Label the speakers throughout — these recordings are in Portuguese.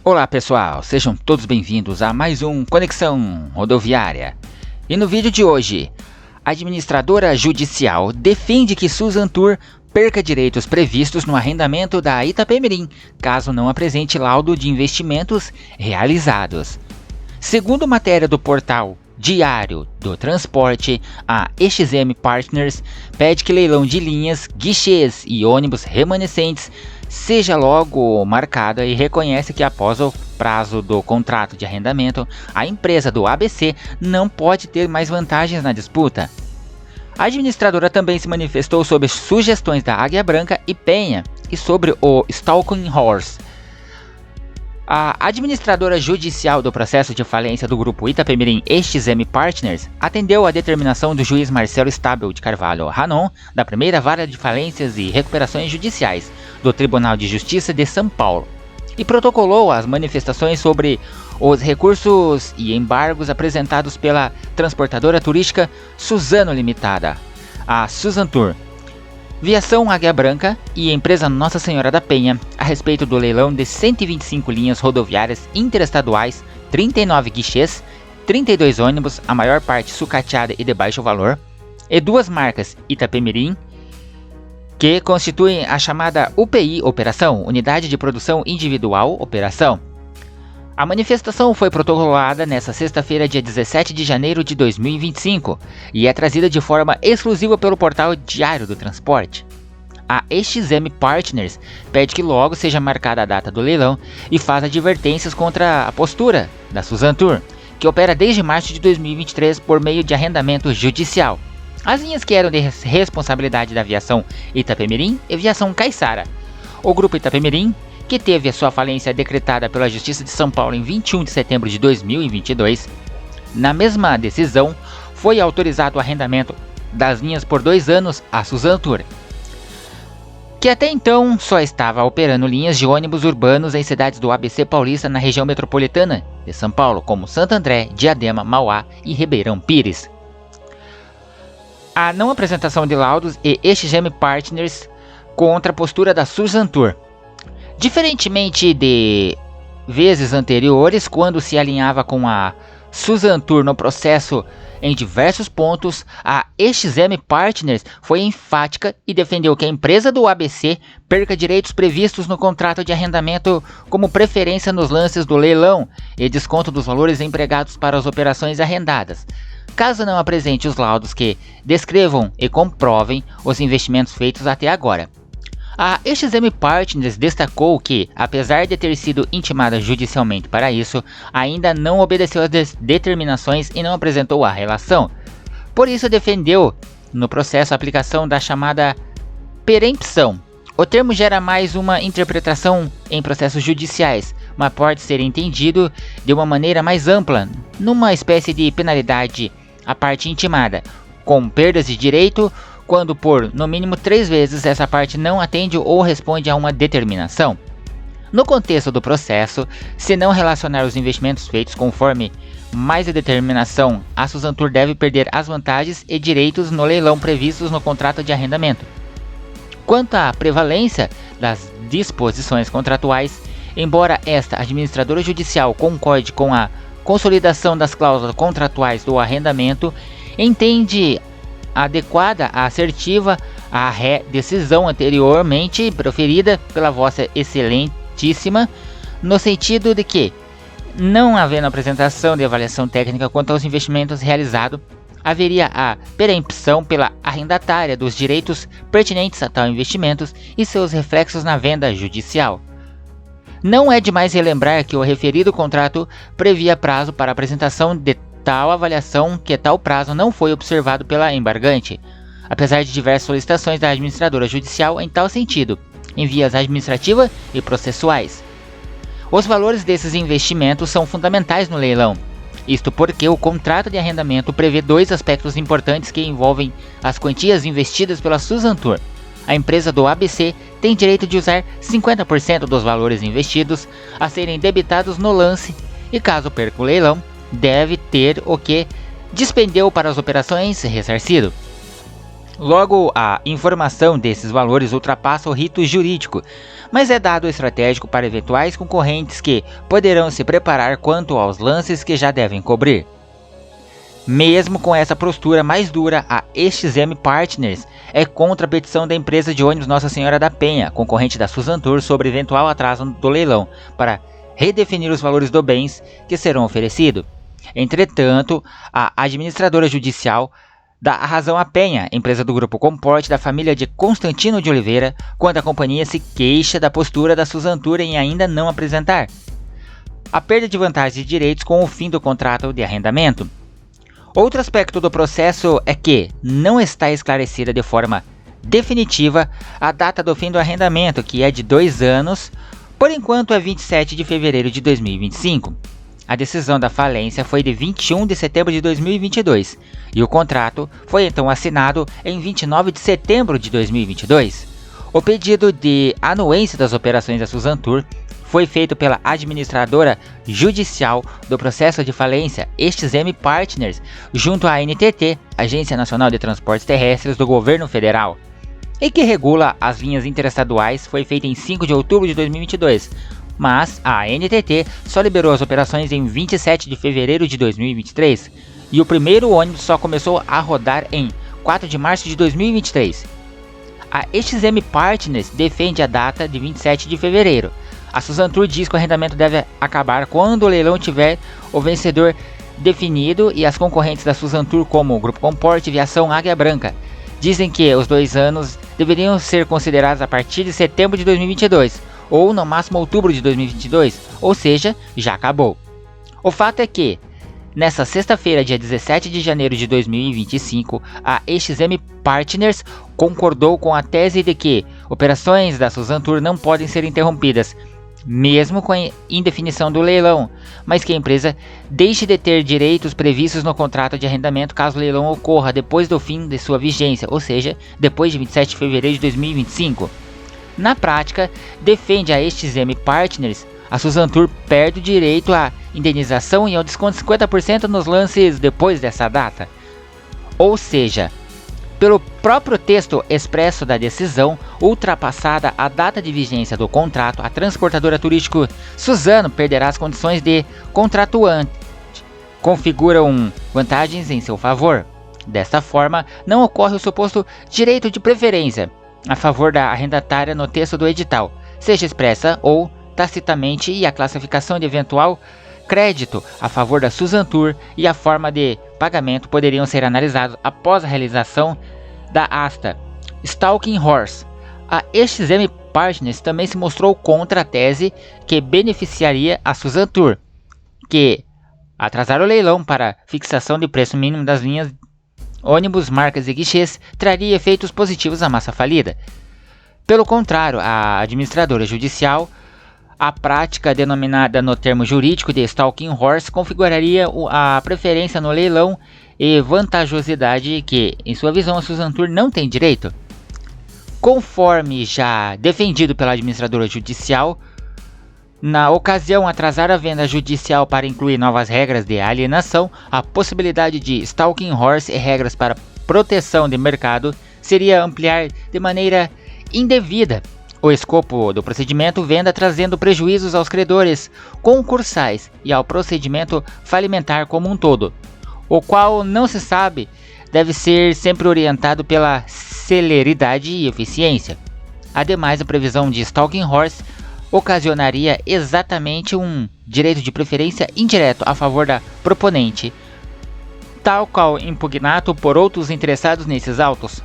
Speaker 1: Olá pessoal, sejam todos bem-vindos a mais um Conexão Rodoviária. E no vídeo de hoje, a administradora judicial defende que Susan Tour perca direitos previstos no arrendamento da Itapemirim, caso não apresente laudo de investimentos realizados. Segundo matéria do portal Diário do Transporte, a EXM Partners pede que leilão de linhas, guichês e ônibus remanescentes seja logo marcada e reconhece que após o prazo do contrato de arrendamento, a empresa do ABC não pode ter mais vantagens na disputa. A administradora também se manifestou sobre sugestões da Águia Branca e Penha e sobre o Stalking Horse. A administradora judicial do processo de falência do grupo Itapemirim EXM Partners atendeu à determinação do juiz Marcelo Stabel de Carvalho Ranon, da primeira vara de falências e recuperações judiciais do Tribunal de Justiça de São Paulo, e protocolou as manifestações sobre os recursos e embargos apresentados pela transportadora turística Suzano Limitada, a Susan Tour, Viação Águia Branca e Empresa Nossa Senhora da Penha, a respeito do leilão de 125 linhas rodoviárias interestaduais, 39 guichês, 32 ônibus, a maior parte sucateada e de baixo valor, e duas marcas Itapemirim, que constituem a chamada UPI Operação, Unidade de Produção Individual Operação. A manifestação foi protocolada nesta sexta-feira, dia 17 de janeiro de 2025, e é trazida de forma exclusiva pelo portal Diário do Transporte. A EXM Partners pede que logo seja marcada a data do leilão e faz advertências contra a postura da Susan Tour, que opera desde março de 2023 por meio de arrendamento judicial. As linhas que eram de responsabilidade da Aviação Itapemirim e Aviação Caiçara. O grupo Itapemirim, que teve a sua falência decretada pela Justiça de São Paulo em 21 de setembro de 2022, na mesma decisão foi autorizado o arrendamento das linhas por 2 anos à Susan Tour, que até então só estava operando linhas de ônibus urbanos em cidades do ABC Paulista na região metropolitana de São Paulo, como Santo André, Diadema, Mauá e Ribeirão Pires. A não apresentação de laudos e EXM Partners contra a postura da Susan Tour. Diferentemente de vezes anteriores, quando se alinhava com a Susan Tour no processo em diversos pontos, a EXM Partners foi enfática e defendeu que a empresa do ABC perca direitos previstos no contrato de arrendamento, como preferência nos lances do leilão e desconto dos valores empregados para as operações arrendadas, caso não apresente os laudos que descrevam e comprovem os investimentos feitos até agora. A EXM Partners destacou que, apesar de ter sido intimada judicialmente para isso, ainda não obedeceu às determinações e não apresentou a relação. Por isso defendeu no processo a aplicação da chamada perempção. O termo gera mais uma interpretação em processos judiciais, mas pode ser entendido de uma maneira mais ampla, numa espécie de penalidade à parte intimada, com perdas de direito, quando por no mínimo 3 vezes essa parte não atende ou responde a uma determinação. No contexto do processo, se não relacionar os investimentos feitos conforme mais a determinação, a Susan Tour deve perder as vantagens e direitos no leilão previstos no contrato de arrendamento. Quanto à prevalência das disposições contratuais, embora esta administradora judicial concorde com a consolidação das cláusulas contratuais do arrendamento, entende adequada, assertiva a decisão anteriormente proferida pela Vossa Excelentíssima, no sentido de que, não havendo apresentação de avaliação técnica quanto aos investimentos realizados, haveria a perempção pela arrendatária dos direitos pertinentes a tal investimentos e seus reflexos na venda judicial. Não é demais relembrar que o referido contrato previa prazo para apresentação de tal avaliação, que tal prazo não foi observado pela embargante, apesar de diversas solicitações da administradora judicial em tal sentido, em vias administrativa e processuais. Os valores desses investimentos são fundamentais no leilão, isto porque o contrato de arrendamento prevê 2 aspectos importantes que envolvem as quantias investidas pela Susan Tour. A empresa do ABC tem direito de usar 50% dos valores investidos a serem debitados no lance e, caso perca o leilão, deve ter o que despendeu para as operações ressarcido. Logo, a informação desses valores ultrapassa o rito jurídico, mas é dado estratégico para eventuais concorrentes que poderão se preparar quanto aos lances que já devem cobrir. Mesmo com essa postura mais dura, a XM Partners é contra a petição da empresa de ônibus Nossa Senhora da Penha, concorrente da Suzantur, sobre eventual atraso do leilão, para redefinir os valores dos bens que serão oferecidos. Entretanto, a administradora judicial dá a razão à Penha, empresa do Grupo Comporte da família de Constantino de Oliveira, quando a companhia se queixa da postura da Suzantur em ainda não apresentar a perda de vantagens e direitos com o fim do contrato de arrendamento. Outro aspecto do processo é que não está esclarecida de forma definitiva a data do fim do arrendamento, que é de 2 anos, por enquanto é 27 de fevereiro de 2025. A decisão da falência foi de 21 de setembro de 2022 e o contrato foi então assinado em 29 de setembro de 2022. O pedido de anuência das operações da Suzantur foi feito pela administradora judicial do processo de falência XM Partners, junto à ANTT, Agência Nacional de Transportes Terrestres do Governo Federal, e que regula as linhas interestaduais. Foi feita em 5 de outubro de 2022, mas a ANTT só liberou as operações em 27 de fevereiro de 2023, e o primeiro ônibus só começou a rodar em 4 de março de 2023. A XM Partners defende a data de 27 de fevereiro. A Suzantur diz que o arrendamento deve acabar quando o leilão tiver o vencedor definido, e as concorrentes da Suzantur, como o Grupo Comporte e Viação Águia Branca, dizem que os 2 anos deveriam ser considerados a partir de setembro de 2022, ou no máximo outubro de 2022, ou seja, já acabou. O fato é que, nessa sexta-feira, dia 17 de janeiro de 2025, a XM Partners concordou com a tese de que operações da Suzantur não podem ser interrompidas, mesmo com a indefinição do leilão, mas que a empresa deixe de ter direitos previstos no contrato de arrendamento caso o leilão ocorra depois do fim de sua vigência, ou seja, depois de 27 de fevereiro de 2025. Na prática, defende a XM Partners, a Suzantur perde o direito à indenização e ao desconto de 50% nos lances depois dessa data. Ou seja, pelo próprio texto expresso da decisão, ultrapassada a data de vigência do contrato, a transportadora turística Suzano perderá as condições de contratuante, configuram vantagens em seu favor. Desta forma, não ocorre o suposto direito de preferência a favor da arrendatária no texto do edital, seja expressa ou tacitamente, e a classificação de eventual crédito a favor da Suzantur e a forma de pagamento poderiam ser analisados após a realização da asta Stalking Horse. A XM Partners também se mostrou contra a tese que beneficiaria a Suzantur, que atrasar o leilão para fixação de preço mínimo das linhas ônibus, marcas e guichês traria efeitos positivos à massa falida. Pelo contrário, a administradora judicial, a prática denominada no termo jurídico de Stalking Horse, configuraria a preferência no leilão e vantajosidade que, em sua visão, a Suzantur não tem direito. Conforme já defendido pela administradora judicial, na ocasião, atrasar a venda judicial para incluir novas regras de alienação, a possibilidade de Stalking Horse e regras para proteção de mercado seria ampliar de maneira indevida o escopo do procedimento venda, trazendo prejuízos aos credores concursais e ao procedimento falimentar como um todo, o qual não se sabe deve ser sempre orientado pela celeridade e eficiência. Ademais, a previsão de Stalking Horse ocasionaria exatamente um direito de preferência indireto a favor da proponente, tal qual impugnado por outros interessados nesses autos.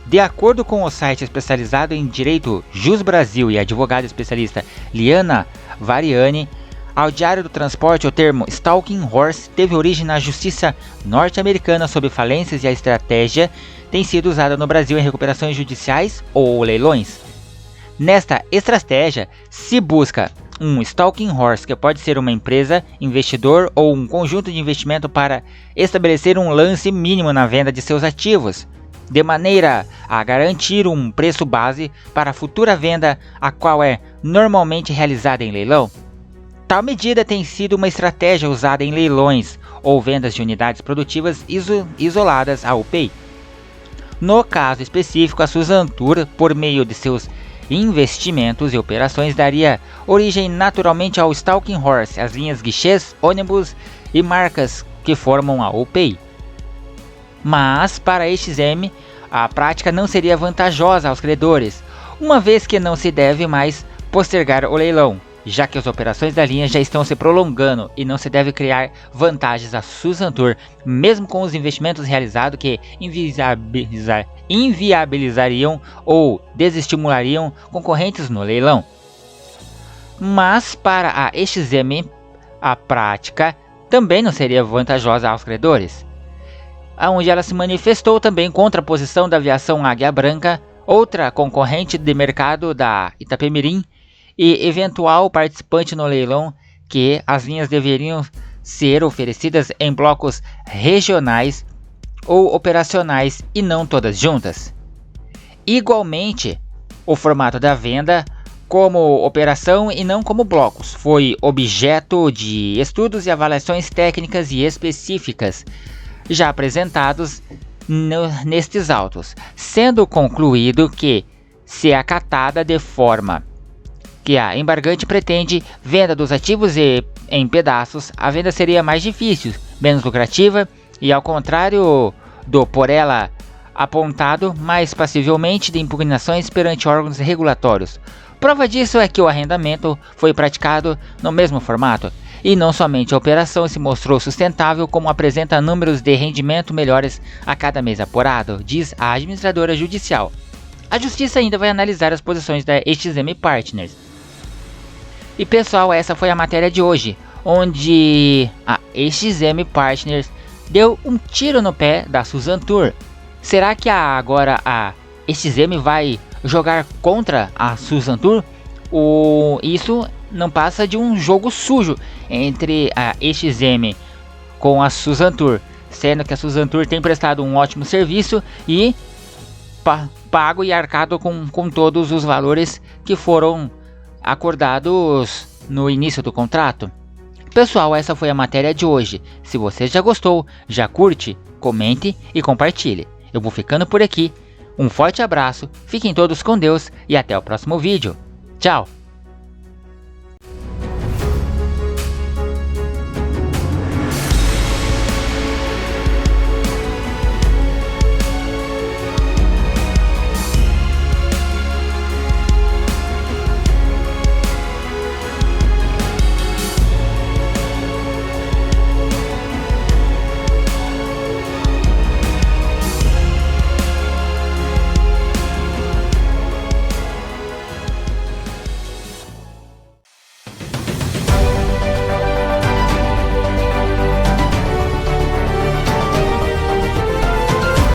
Speaker 1: De acordo com o site especializado em direito Jus Brasil e a advogada especialista Liana Variani, ao Diário do Transporte, o termo Stalking Horse teve origem na justiça norte-americana sobre falências, e a estratégia tem sido usada no Brasil em recuperações judiciais ou leilões. Nesta estratégia, se busca um Stalking Horse, que pode ser uma empresa, investidor ou um conjunto de investimento, para estabelecer um lance mínimo na venda de seus ativos, de maneira a garantir um preço base para a futura venda, a qual é normalmente realizada em leilão. Tal medida tem sido uma estratégia usada em leilões ou vendas de unidades produtivas isoladas à UPI. No caso específico, a Suzantur, por meio de seus investimentos e operações, daria origem naturalmente ao Stalking Horse, as linhas guichês, ônibus e marcas que formam a OPI. Mas para a EXM, a prática não seria vantajosa aos credores, uma vez que não se deve mais postergar o leilão, já que as operações da linha já estão se prolongando e não se deve criar vantagens a Suzantur, mesmo com os investimentos realizados que inviabilizariam ou desestimulariam concorrentes no leilão. Mas para a EXM, a prática também não seria vantajosa aos credores, onde ela se manifestou também contra a posição da aviação Águia Branca, outra concorrente de mercado da Itapemirim, e eventual participante no leilão, que as linhas deveriam ser oferecidas em blocos regionais ou operacionais e não todas juntas. Igualmente, o formato da venda como operação e não como blocos foi objeto de estudos e avaliações técnicas e específicas já apresentados nestes autos, sendo concluído que, se acatada de forma que a embargante pretende venda dos ativos em pedaços, a venda seria mais difícil, menos lucrativa e, ao contrário do por ela apontado, mais passivelmente de impugnações perante órgãos regulatórios. Prova disso é que o arrendamento foi praticado no mesmo formato, e não somente a operação se mostrou sustentável, como apresenta números de rendimento melhores a cada mês apurado, diz a administradora judicial. A justiça ainda vai analisar as posições da EXM Partners. E pessoal, essa foi a matéria de hoje, onde a EXM Partners deu um tiro no pé da Suzantur. Será que agora a EXM vai jogar contra a Suzantur? Isso não passa de um jogo sujo entre a EXM com a Suzantur, sendo que a Suzantur tem prestado um ótimo serviço e pago e arcado com todos os valores que foram acordados no início do contrato. Pessoal, essa foi a matéria de hoje. Se você já gostou, já curte, comente e compartilhe. Eu vou ficando por aqui. Um forte abraço, fiquem todos com Deus e até o próximo vídeo. Tchau!